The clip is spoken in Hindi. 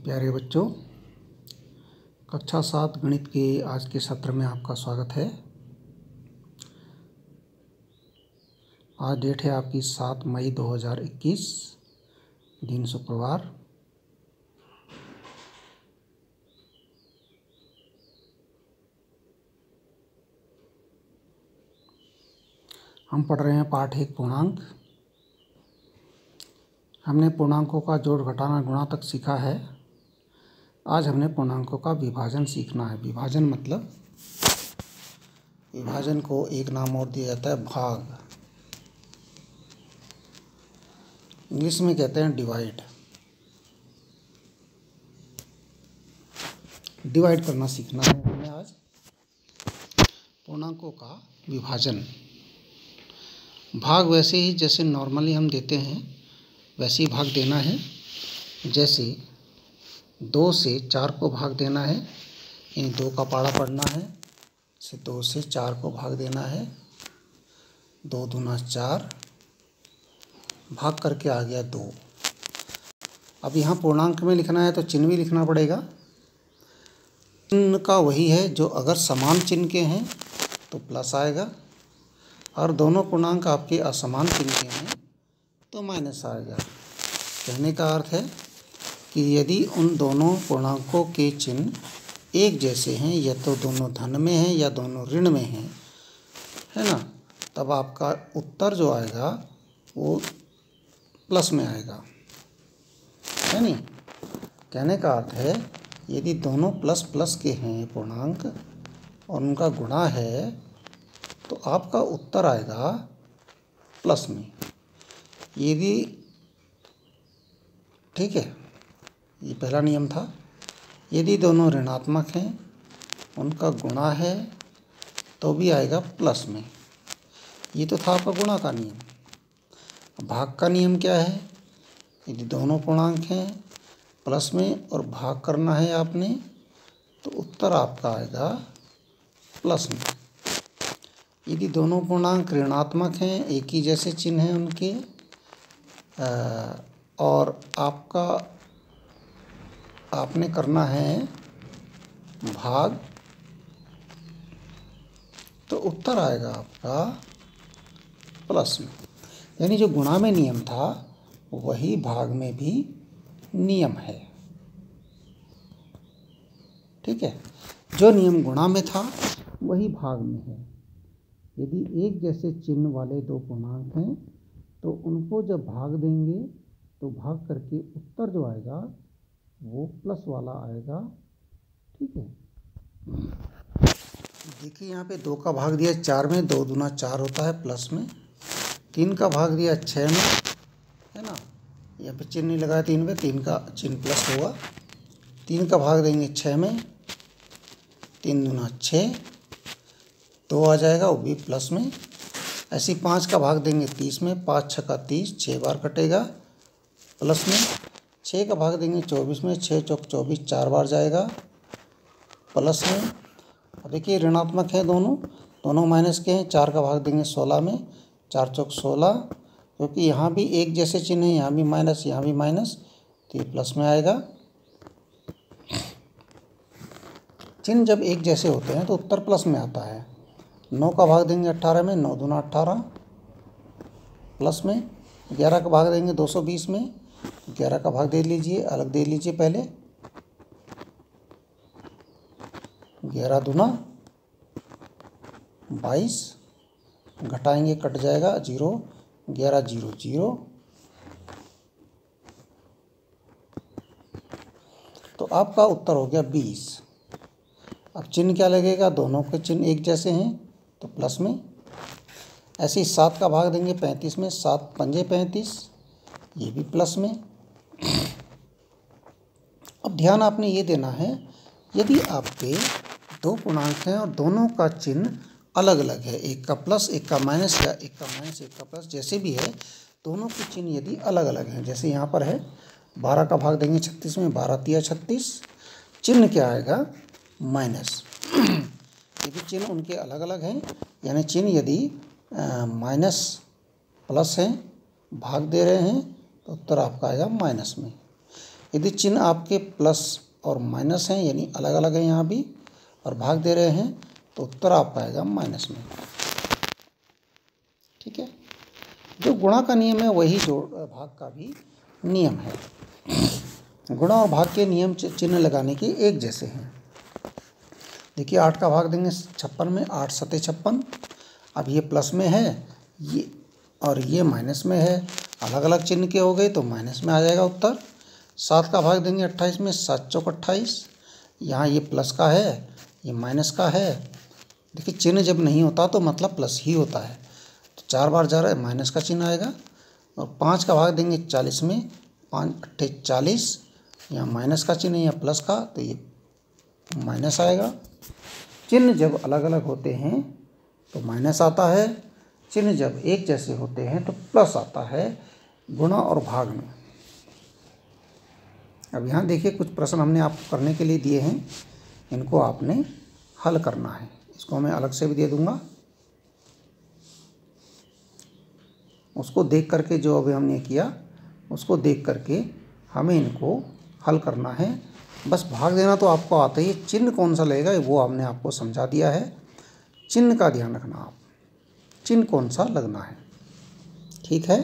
प्यारे बच्चों, कक्षा 7 गणित के आज के सत्र में आपका स्वागत है। आज डेट है आपकी 7 मई 2021, दिन शुक्रवार। हम पढ़ रहे हैं पाठ 1 पूर्णांक। हमने पूर्णांकों का जोड़, घटाना, गुणा तक सीखा है। आज हमने पूर्णांकों का विभाजन सीखना है। विभाजन मतलब, विभाजन को एक नाम और दिया जाता है भाग। इंग्लिश में कहते हैं डिवाइड। डिवाइड करना सीखना है हमें आज। पूर्णांकों का विभाजन। भाग वैसे ही जैसे नॉर्मली हम देते हैं वैसे ही भाग देना है। जैसे 2 से 4 को भाग देना है, इन 2 का पाड़ा पढ़ना है। इसे 2 से 4 को भाग देना है। 2 दूना 4, भाग करके आ गया 2। अब यहाँ पूर्णांक में लिखना है तो चिन्ह भी लिखना पड़ेगा। चिन्ह का वही है जो अगर समान चिन्ह के हैं तो प्लस आएगा, और दोनों पूर्णांक आपके असमान चिन्ह के हैं तो माइनस आएगा। कहने का अर्थ है कि यदि उन दोनों पूर्णांकों के चिन्ह एक जैसे हैं, या तो दोनों धन में हैं या दोनों ऋण में हैं, है ना, तब आपका उत्तर जो आएगा वो प्लस में आएगा, है नहीं। कहने का अर्थ है यदि दोनों प्लस प्लस के हैं पूर्णांक और उनका गुणा है तो आपका उत्तर आएगा प्लस में। यदि, ठीक है, ये पहला नियम था। यदि दोनों ऋणात्मक हैं, उनका गुणा है तो भी आएगा प्लस में। ये तो था आपका गुणा का नियम। भाग का नियम क्या है? यदि दोनों पूर्णांक हैं प्लस में और भाग करना है आपने, तो उत्तर आपका आएगा प्लस में। यदि दोनों पूर्णांक ऋणात्मक हैं, एक ही जैसे चिन्ह हैं उनके, और आपने करना है भाग, तो उत्तर आएगा आपका प्लस में। यानी जो गुणा में नियम था वही भाग में भी नियम है। ठीक है, जो नियम गुणा में था वही भाग में है। यदि एक जैसे चिन्ह वाले 2 पूर्णांक हैं तो उनको जब भाग देंगे तो भाग करके उत्तर जो आएगा वो प्लस वाला आएगा। ठीक है, देखिए यहाँ पे 2 का भाग दिया 4 में, 2 दूना 4 होता है प्लस में। 3 का भाग दिया 6 में, है ना, यहाँ पे चिन्ह नहीं लगाया 3 में, 3 का चिन्ह प्लस होगा। 3 का भाग देंगे 6 में, 3 दूना 6, 2 आ जाएगा, वो भी प्लस में। ऐसे 5 का भाग देंगे 30 में, 5 छक्का 30, 6 बार कटेगा प्लस में। 6 का भाग देंगे 24 में, 6 चौक 24, 4 बार जाएगा प्लस में। अब देखिए ऋणात्मक है दोनों माइनस के हैं। 4 का भाग देंगे 16 में, 4 चौक 16, क्योंकि यहाँ भी एक जैसे चिन्ह है, यहाँ भी माइनस यहाँ भी माइनस, तो ये प्लस में आएगा। चिन्ह जब एक जैसे होते हैं तो उत्तर प्लस में आता है। 9 का भाग देंगे 18 में, 9 दूना 18 प्लस में। 11 का भाग देंगे 220 में, 11 का भाग दे लीजिए, अलग दे लीजिए पहले। 11 दूना 22, घटाएंगे कट जाएगा 0, 11 0 0, तो आपका उत्तर हो गया 20। अब चिन्ह क्या लगेगा? दोनों के चिन्ह एक जैसे हैं तो प्लस में। ऐसे ही 7 का भाग देंगे 35 में, 7 पंजे 35, ये भी प्लस में। अब ध्यान आपने ये देना है, यदि आपके 2 पूर्णांक हैं और दोनों का चिन्ह अलग अलग है, एक का प्लस एक का माइनस, या एक का माइनस एक का प्लस, जैसे भी है, दोनों के चिन्ह यदि अलग अलग हैं, जैसे यहाँ पर है 12 का भाग देंगे 36 में, 12 तिया 36, चिन्ह क्या आएगा? माइनस। यदि चिन्ह उनके अलग अलग हैं, यानी चिन्ह यदि माइनस प्लस हैं, भाग दे रहे हैं, तो उत्तर आपका आएगा माइनस में। यदि चिन्ह आपके प्लस और माइनस हैं, यानी अलग अलग हैं यहाँ भी, और भाग दे रहे हैं, तो उत्तर आपका आएगा माइनस में। ठीक है, जो गुणा का नियम है वही जोड़ भाग का भी नियम है। गुणा और भाग के नियम चिन्ह लगाने के एक जैसे हैं। देखिए 8 का भाग देंगे 56 में, 8 सते 56। अब ये प्लस में है ये, और ये माइनस में है, अलग अलग चिन्ह के हो गए तो माइनस में आ जाएगा उत्तर। 7 का भाग देंगे 28 में, 7 चौक 28। यहाँ ये प्लस का है, ये माइनस का है। देखिए चिन्ह जब नहीं होता तो मतलब प्लस ही होता है, तो 4 बार जा रहा है, माइनस का चिन्ह आएगा। और 5 का भाग देंगे 40 में, 5 अट्ठे 40। यहाँ माइनस का चिन्ह या प्लस का, तो ये माइनस आएगा। चिन्ह जब अलग अलग होते हैं तो माइनस आता है, चिन्ह जब एक जैसे होते हैं तो प्लस आता है गुणा और भाग में। अब यहाँ देखिए कुछ प्रश्न हमने आपको करने के लिए दिए हैं, इनको आपने हल करना है। इसको मैं अलग से भी दे दूँगा, उसको देख करके जो अभी हमने किया उसको देख करके हमें इनको हल करना है। बस भाग देना तो आपको आता ही है, चिन्ह कौन सा लगेगा वो हमने आपको समझा दिया है। चिन्ह का ध्यान रखना आप, चिन्ह कौन सा लगना है। ठीक है।